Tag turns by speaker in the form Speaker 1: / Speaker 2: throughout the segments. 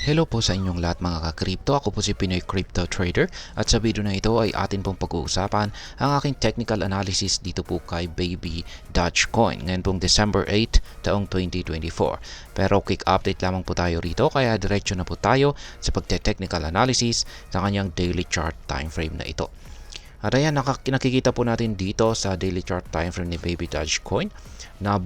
Speaker 1: Hello po sa inyong lahat mga ka-crypto. Ako po si Pinoy Crypto Trader at sa video na ito ay atin pong pag-uusapan ang aking technical analysis dito po kay Baby Dogecoin ngayon pong December 8 taong 2024. Pero quick update lamang po tayo rito kaya diretso na po tayo sa pagte-technical analysis sa kanyang daily chart time frame na ito. At ayan, nakikita po natin dito sa daily chart time frame ni Baby Dogecoin na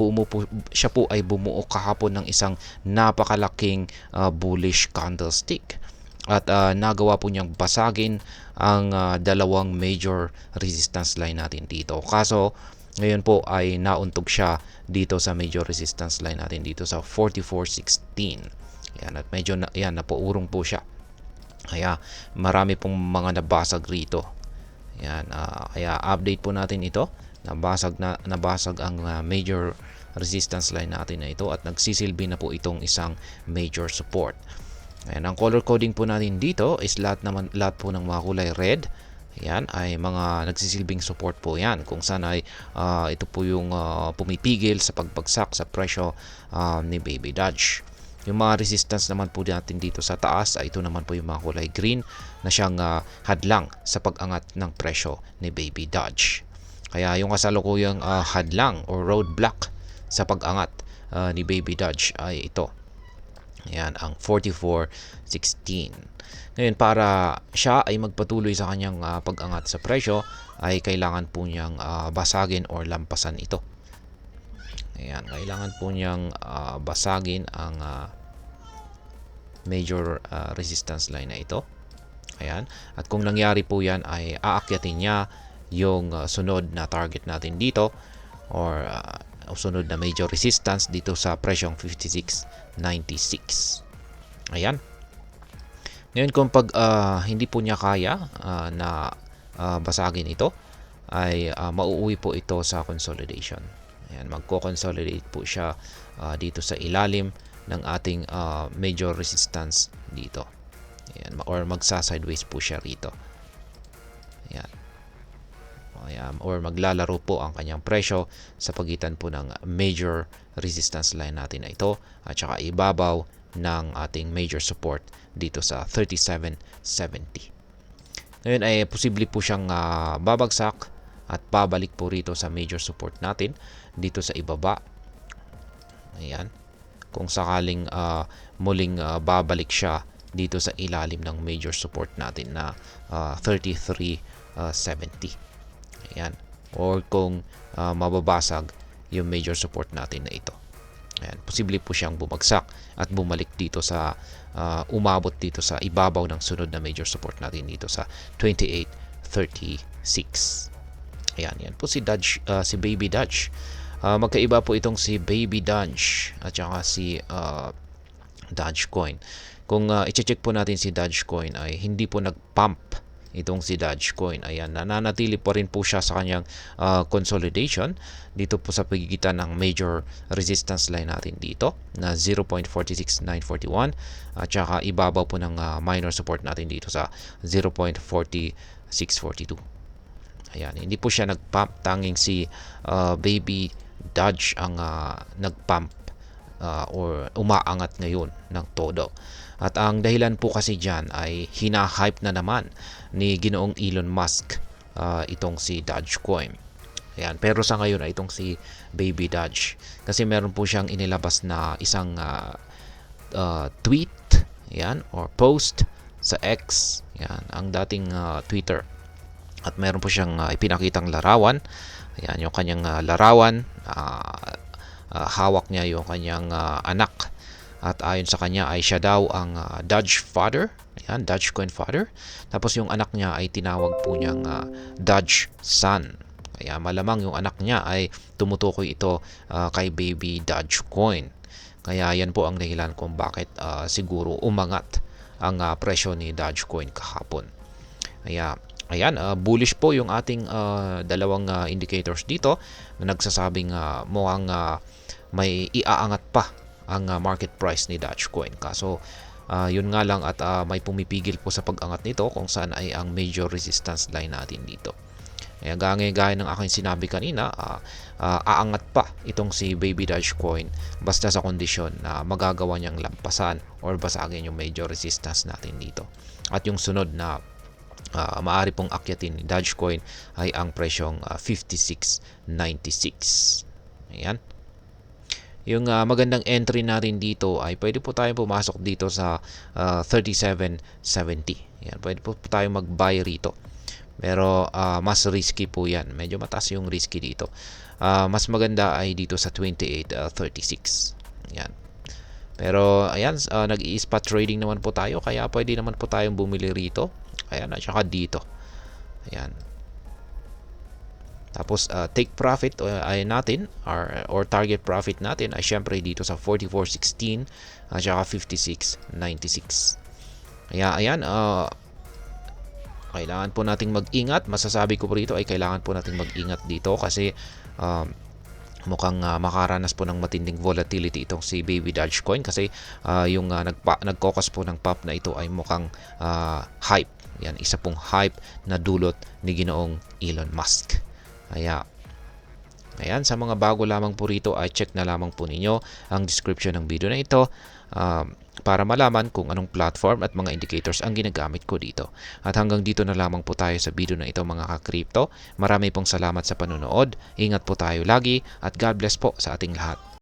Speaker 1: siya po ay bumuo kahapon ng isang napakalaking bullish candlestick. At nagawa po niyang basagin ang dalawang major resistance line natin dito. Kaso ngayon po ay nauntog siya dito sa major resistance line natin dito sa 44.16. Yan, at medyo napuurong po siya. Kaya marami pong mga nabasag rito. Yan, kaya update po natin ito. Nabasag ang major resistance line natin na ito at nagsisilbi na po itong isang major support. Ayan, ang color coding po natin dito is lahat po ng mga kulay red. Ayan, ay mga nagsisilbing support po yan kung saan ay ito po yung pumipigil sa pagbagsak sa presyo ni Baby Doge. Yung mga resistance naman po natin dito sa taas ay ito naman po yung mga kulay green na siyang hadlang sa pag-angat ng presyo ni Baby Doge. Kaya yung kasalukuyang hadlang or roadblock sa pag-angat ni Baby Doge ay ito. Ayan, ang 44.16. Ngayon, para siya ay magpatuloy sa kanyang pag-angat sa presyo ay kailangan po niyang basagin or lampasan ito. Ayan, kailangan po niyang basagin ang major resistance line na ito. Ayan, at kung nangyari po yan ay aakyatin niya yung sunod na target natin dito or sunod na major resistance dito sa presyong 56.96. Ayan. Ngayon kung pag hindi po niya kaya na basagin ito ay mauuwi po ito sa consolidation. Ayan, magko-consolidate po siya dito sa ilalim ng ating major resistance dito. Ayan, or magsa-sideways po siya rito. Ayan. Ayan, or maglalaro po ang kanyang presyo sa pagitan po ng major resistance line natin na ito at saka ibabaw ng ating major support dito sa 37.70. Ngayon ay posible po siyang babagsak at babalik po rito sa major support natin dito sa ibaba. Ayan. Kung sakaling muling babalik siya dito sa ilalim ng major support natin na 33.70. Ayan. Or kung mababasag yung major support natin na ito. Ayan. Posible po siyang bumagsak at bumalik dito sa umabot dito sa ibabaw ng sunod na major support natin dito sa 28.36. Ayan, yan po si Baby Doge. Magkaiba po itong si Baby Doge at saka si Dogecoin. Kung i-check po natin si Dogecoin ay hindi po nag-pump itong si Dogecoin. Ayan, nananatili pa rin po siya sa kanyang consolidation dito po sa pagitan ng major resistance line natin dito na 0.46941 at saka ibabaw po ng minor support natin dito sa 0.4642. Ayan, hindi po siya nag-pump, tanging si Baby Doge ang nag-pump or umaangat ngayon ng todo. At ang dahilan po kasi dyan ay hina-hype na naman ni Ginoong Elon Musk itong si Dogecoin. Ayan, pero sa ngayon ay itong si Baby Doge kasi meron po siyang inilabas na isang tweet, ayan, or post sa X, ayan, ang dating Twitter. At meron po siyang ipinakitang larawan. Ayan, yung kanyang larawan. Hawak niya yung kanyang anak. At ayon sa kanya ay siya daw ang Doge father. Ayan, Dogecoin father. Tapos yung anak niya ay tinawag po niyang Doge son. Kaya malamang yung anak niya ay tumutukoy ito kay Baby Dogecoin. Kaya yan po ang dahilan kung bakit siguro umangat ang presyo ni Dogecoin kahapon. Ayan, bullish po yung ating dalawang indicators dito na nagsasabing mukhang may iaangat pa ang market price ni Dogecoin. Kaso yun nga lang at may pumipigil po sa pag-angat nito kung saan ay ang major resistance line natin dito. Kaya gaya ng aking sinabi kanina, aangat pa itong si Baby Dogecoin basta sa kondisyon na magagawa niyang lampasan or basagin yung major resistance natin dito. At yung sunod na maaari pong akyatin ni Dogecoin ay ang presyong 56.96. Ayan. Yung magandang entry natin dito ay pwede po tayong pumasok dito sa 37.70. Yan, pwede po tayong mag-buy rito. Pero mas risky po yan. Medyo mataas yung risky dito. Mas maganda ay dito sa 28.36. Yan. Pero ayan, nag-i-spot trading naman po tayo. Kaya pwede naman po tayong bumili rito. Ayan, at saka dito. Ayan. Tapos take profit ay natin or target profit natin ay syempre dito sa 44.16 at saka 56.96. Kaya ayan, kailangan po nating mag-ingat. Masasabi ko po rito ay kailangan po nating mag-ingat dito kasi mukhang makaranas po ng matinding volatility itong si Baby Dogecoin kasi yung nagkokos po ng pump na ito ay mukhang hype. Yan, isa pong hype na dulot ni Ginoong Elon Musk. Kaya ayan, sa mga bago lamang po rito ay check na lamang po ninyo ang description ng video na ito para malaman kung anong platform at mga indicators ang ginagamit ko dito. At hanggang dito na lamang po tayo sa video na ito mga ka-crypto. Marami pong salamat sa panonood. Ingat po tayo lagi at God bless po sa ating lahat.